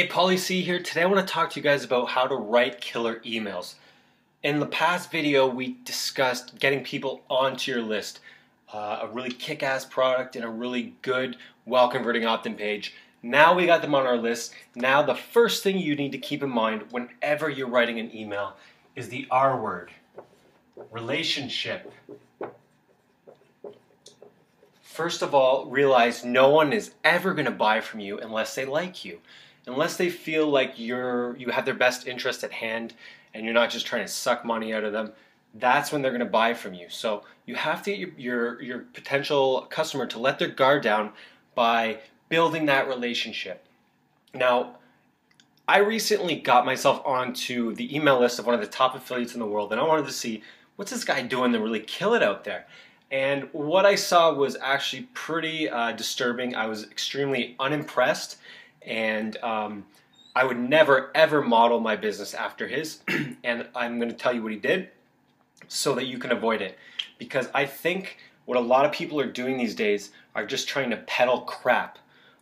Hey, Paulie C here. Today I want to talk to you guys about how to write killer emails. In the past video, we discussed getting people onto your list, a really kick-ass product and a really good, well-converting opt-in page. Now we got them on our list. Now the first thing you need to keep in mind whenever you're writing an email is the R word, relationship. First of all, realize no one is ever going to buy from you unless they like you. Unless they feel like you have their best interest at hand and you're not just trying to suck money out of them, that's when they're going to buy from you. So you have to get your potential customer to let their guard down by building that relationship. Now, I recently got myself onto the email list of one of the top affiliates in the world, and I wanted to see what's this guy doing to really kill it out there. And what I saw was actually pretty disturbing. I was extremely unimpressed. And I would never ever model my business after his, and I'm going to tell you what he did so that you can avoid it, because I think what a lot of people are doing these days are just trying to peddle crap,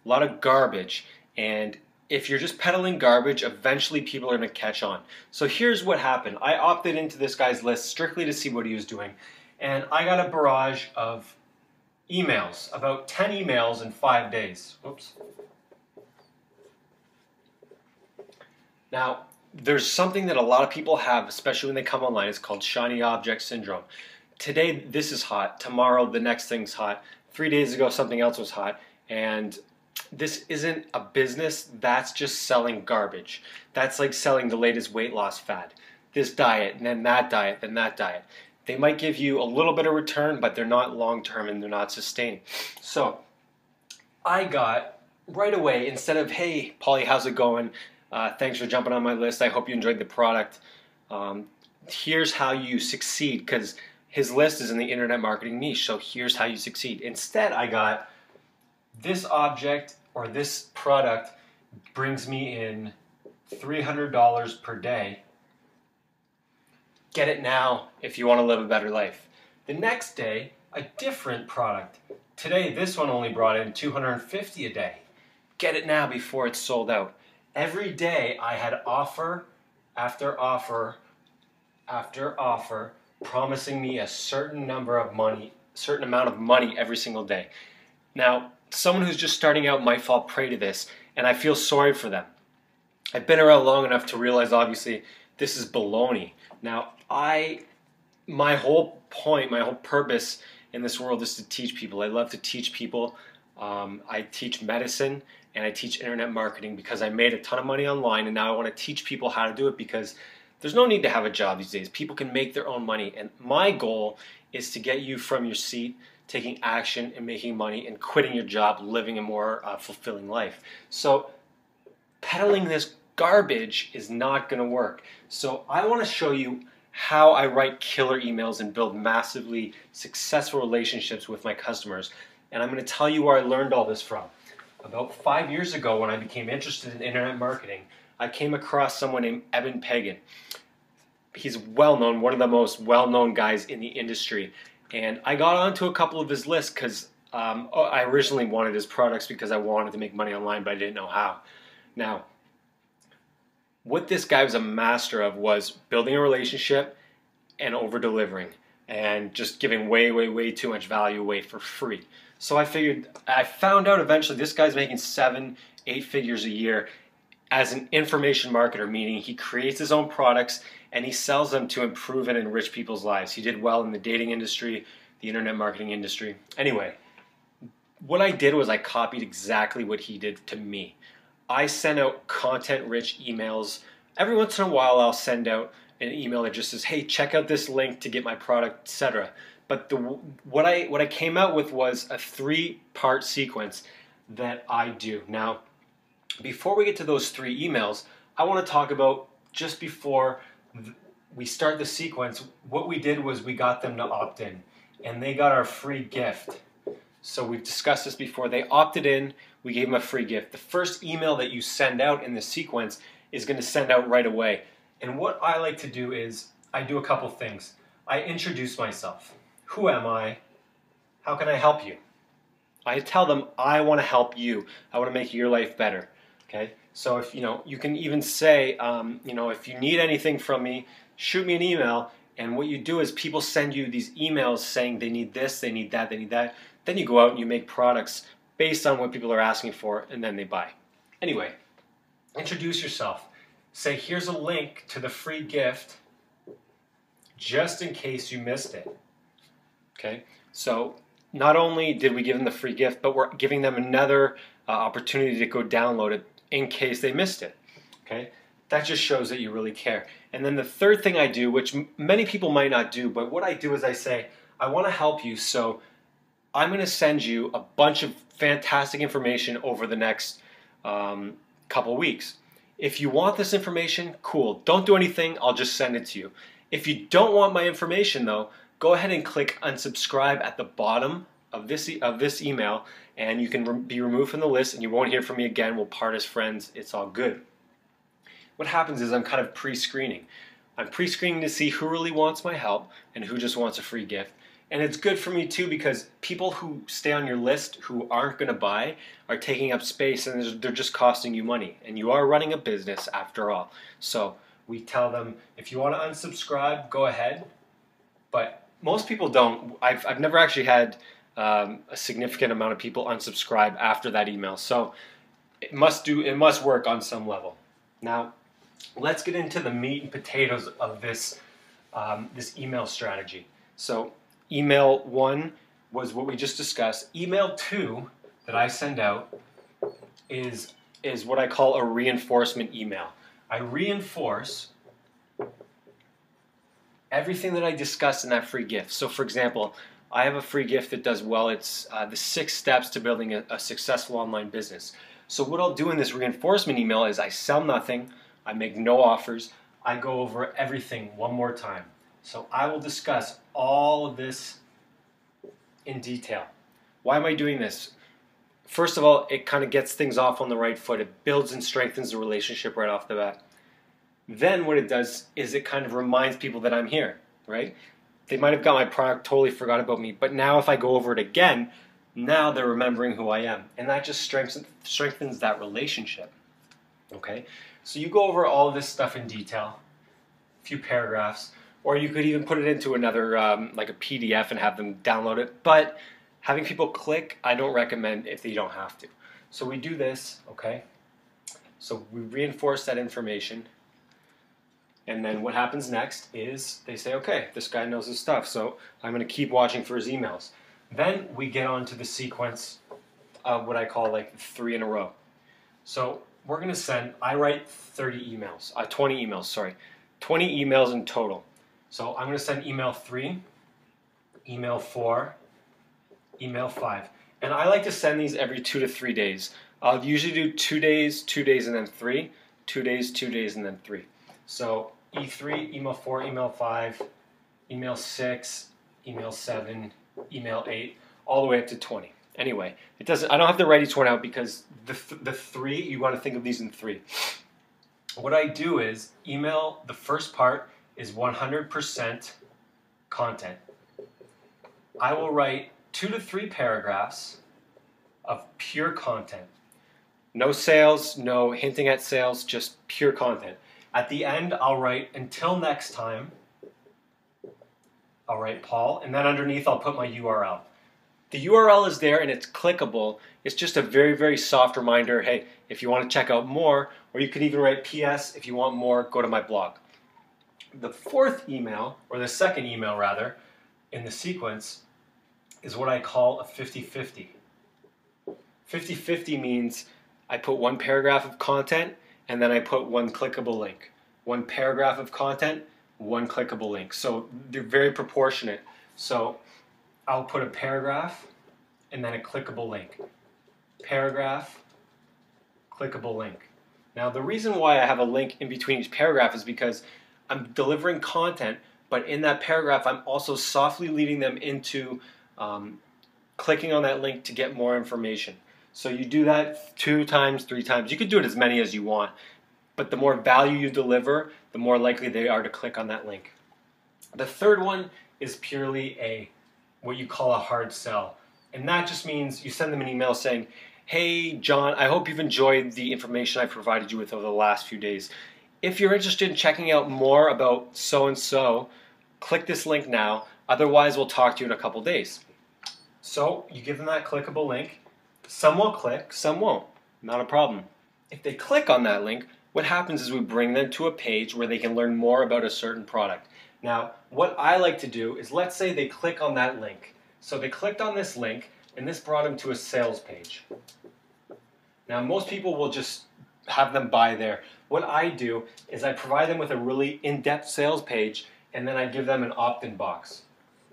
a lot of garbage, and if you're just peddling garbage, eventually people are going to catch on. So here's what happened. I opted into this guy's list strictly to see what he was doing, and I got a barrage of emails, about 10 emails in 5 days. Oops. Now, there's something that a lot of people have, especially when they come online. It's called shiny object syndrome. Today, this is hot. Tomorrow, the next thing's hot. 3 days ago, something else was hot. And this isn't a business. That's just selling garbage. That's like selling the latest weight loss fad. This diet, and then that diet, then that diet. They might give you a little bit of return, but they're not long-term and they're not sustaining. So, I got right away, instead of, hey, Paulie, how's it going? Thanks for jumping on my list. I hope you enjoyed the product. Here's how you succeed, because his list is in the internet marketing niche. So here's how you succeed. Instead, I got this object or this product brings me in $300 per day. Get it now if you want to live a better life. The next day, a different product. Today, this one only brought in $250 a day. Get it now before it's sold out. Every day I had offer after offer after offer promising me a certain amount of money every single day. Now, someone who's just starting out might fall prey to this, and I feel sorry for them. I've been around long enough to realize, obviously, this is baloney. Now, my whole point, my whole purpose in this world is to teach people. I love to teach people. I teach medicine and I teach internet marketing because I made a ton of money online, and now I want to teach people how to do it because there's no need to have a job these days. People can make their own money, and my goal is to get you from your seat, taking action and making money and quitting your job, living a more fulfilling life. So peddling this garbage is not going to work. So I want to show you how I write killer emails and build massively successful relationships with my customers. And I'm going to tell you where I learned all this from. About 5 years ago, when I became interested in internet marketing, I came across someone named Eben Pagan. He's well-known, one of the most well-known guys in the industry. And I got onto a couple of his lists because I originally wanted his products because I wanted to make money online, but I didn't know how. Now, what this guy was a master of was building a relationship and over-delivering and just giving way, way, way too much value away for free. So I found out eventually this guy's making 7-8 figures a year as an information marketer, meaning he creates his own products and he sells them to improve and enrich people's lives. He did well in the dating industry, the internet marketing industry. Anyway, what I did was I copied exactly what he did to me. I sent out content-rich emails. Every once in a while I'll send out an email that just says, hey, check out this link to get my product, etc. But what I came out with was a 3-part sequence that I do. Now, before we get to those 3 emails, I want to talk about just before we start the sequence, what we did was we got them to opt in, and they got our free gift. So we've discussed this before. They opted in, we gave them a free gift. The first email that you send out in the sequence is going to send out right away. And what I like to do is I do a couple things. I introduce myself. Who am I? How can I help you? I tell them I want to help you. I want to make your life better. Okay? So if you can even say, if you need anything from me, shoot me an email. And what you do is people send you these emails saying they need this, they need that, they need that. Then you go out and you make products based on what people are asking for, and then they buy. Anyway, introduce yourself. Say, here's a link to the free gift just in case you missed it. Okay? So not only did we give them the free gift, but we're giving them another opportunity to go download it in case they missed it. Okay? That just shows that you really care. And then the third thing I do, which many people might not do, but what I do is I say, I want to help you, so I'm going to send you a bunch of fantastic information over the next couple weeks. If you want this information, cool. Don't do anything, I'll just send it to you. If you don't want my information though, go ahead and click unsubscribe at the bottom of this email, and you can be removed from the list and you won't hear from me again. We'll part as friends. It's all good. What happens is I'm kind of pre-screening. I'm pre-screening to see who really wants my help and who just wants a free gift. And it's good for me too, because people who stay on your list who aren't going to buy are taking up space, and they're just costing you money. And you are running a business after all. So we tell them, if you want to unsubscribe, go ahead. But most people don't. I've never actually had a significant amount of people unsubscribe after that email. So it must work on some level. Now, let's get into the meat and potatoes of this email strategy. So email 1 was what we just discussed. Email 2 that I send out is what I call a reinforcement email. I reinforce everything that I discussed in that free gift. So for example, I have a free gift that does well. It's the 6 steps to building a successful online business. So what I'll do in this reinforcement email is I sell nothing, I make no offers, I go over everything one more time. So I will discuss all of this in detail. Why am I doing this? First of all, it kind of gets things off on the right foot. It builds and strengthens the relationship right off the bat. Then what it does is it kind of reminds people that I'm here, right? They might have got my product, totally forgot about me, but now if I go over it again, now they're remembering who I am. And that just strengthens that relationship. Okay? So you go over all of this stuff in detail, a few paragraphs, or you could even put it into another, like a PDF and have them download it. But having people click, I don't recommend if you don't have to. So we do this, okay? So we reinforce that information. And then what happens next is they say, okay, this guy knows his stuff, so I'm going to keep watching for his emails. Then we get on to the sequence of what I call like 3 in a row. So we're going to send, I write 20 emails, sorry. 20 emails in total. So I'm going to send email 3, email 4, email 5. And I like to send these every 2 to 3 days. I'll usually do 2 days, 2 days, and then 3. 2 days, 2 days, and then 3. So E3, email 4, email 5, email 6, email 7, email 8, all the way up to 20. Anyway, it doesn't. I don't have to write each one out because the 3, you want to think of these in 3. What I do is email, the first part is 100% content. I will write 2 to 3 paragraphs of pure content. No sales, no hinting at sales, just pure content. At the end, I'll write, until next time, I'll write Paul, and then underneath I'll put my URL. The URL is there and it's clickable. It's just a very, very soft reminder, hey, if you want to check out more, or you could even write PS, if you want more, go to my blog. The 4th email, or the 2nd email rather, in the sequence is what I call a 50-50. 50-50 means I put 1 paragraph of content and then I put 1 clickable link. 1 paragraph of content, 1 clickable link. So they're very proportionate. So I'll put a paragraph and then a clickable link. Paragraph, clickable link. Now the reason why I have a link in between each paragraph is because I'm delivering content, but in that paragraph I'm also softly leading them into clicking on that link to get more information. So you do that 2 times, 3 times. You could do it as many as you want, but the more value you deliver, the more likely they are to click on that link. The 3rd one is purely what you call a hard sell. And that just means you send them an email saying, Hey John, I hope you've enjoyed the information I provided you with over the last few days. If you're interested in checking out more about so-and-so, click this link now. Otherwise, we'll talk to you in a couple days. So you give them that clickable link. Some will click, some won't. Not a problem. If they click on that link, what happens is we bring them to a page where they can learn more about a certain product. Now, what I like to do is, let's say they click on that link. So they clicked on this link, and this brought them to a sales page. Now, most people will just have them buy there. What I do is I provide them with a really in-depth sales page, and then I give them an opt-in box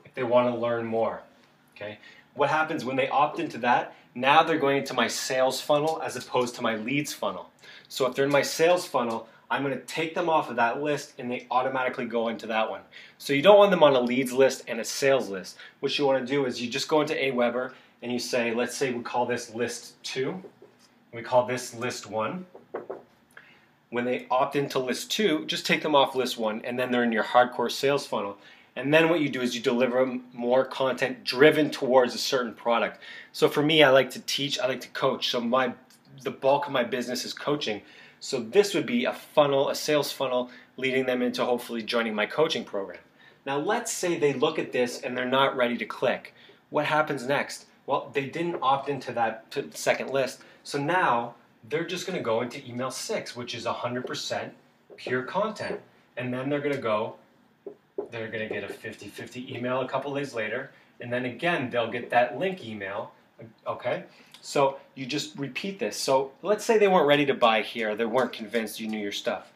if they want to learn more. Okay? What happens when they opt into that? Now they're going into my sales funnel as opposed to my leads funnel. So if they're in my sales funnel, I'm going to take them off of that list and they automatically go into that one. So you don't want them on a leads list and a sales list. What you want to do is you just go into Aweber and you say, let's say we call this list 2. We call this list 1. When they opt into list 2, just take them off list 1 and then they're in your hardcore sales funnel. And then what you do is you deliver them more content driven towards a certain product. So for me, I like to teach, I like to coach. So the bulk of my business is coaching. So this would be a funnel, a sales funnel, leading them into hopefully joining my coaching program. Now let's say they look at this and they're not ready to click. What happens next? Well, they didn't opt into that second list. So now they're just going to go into email 6, which is 100% pure content. And then they're going to get a 50-50 email a couple days later. And then again, they'll get that link email. Okay? So you just repeat this. So let's say they weren't ready to buy here. They weren't convinced you knew your stuff.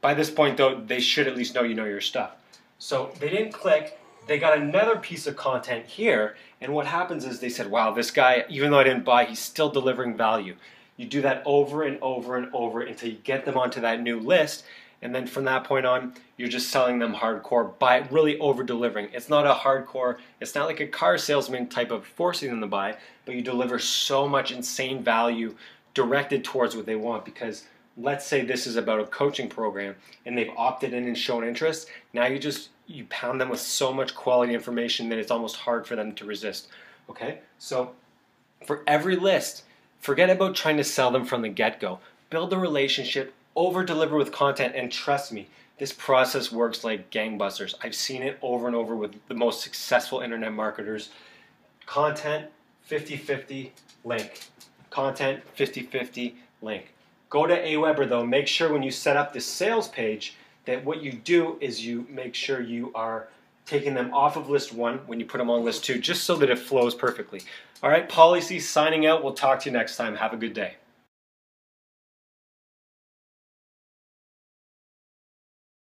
By this point, though, they should at least know you know your stuff. So they didn't click. They got another piece of content here. And what happens is they said, wow, this guy, even though I didn't buy, he's still delivering value. You do that over and over and over until you get them onto that new list. And then from that point on, you're just selling them hardcore by really over-delivering. It's not a hardcore, it's not like a car salesman type of forcing them to buy, but you deliver so much insane value directed towards what they want. Because let's say this is about a coaching program and they've opted in and shown interest. Now you pound them with so much quality information that it's almost hard for them to resist. Okay? So for every list, forget about trying to sell them from the get-go. Build a relationship, over-deliver with content, and trust me, this process works like gangbusters. I've seen it over and over with the most successful internet marketers. Content, 50-50, link. Content, 50-50, link. Go to Aweber though, make sure when you set up this sales page that what you do is you make sure you are taking them off of list 1 when you put them on list 2, just so that it flows perfectly. All right, Policy signing out. We'll talk to you next time. Have a good day.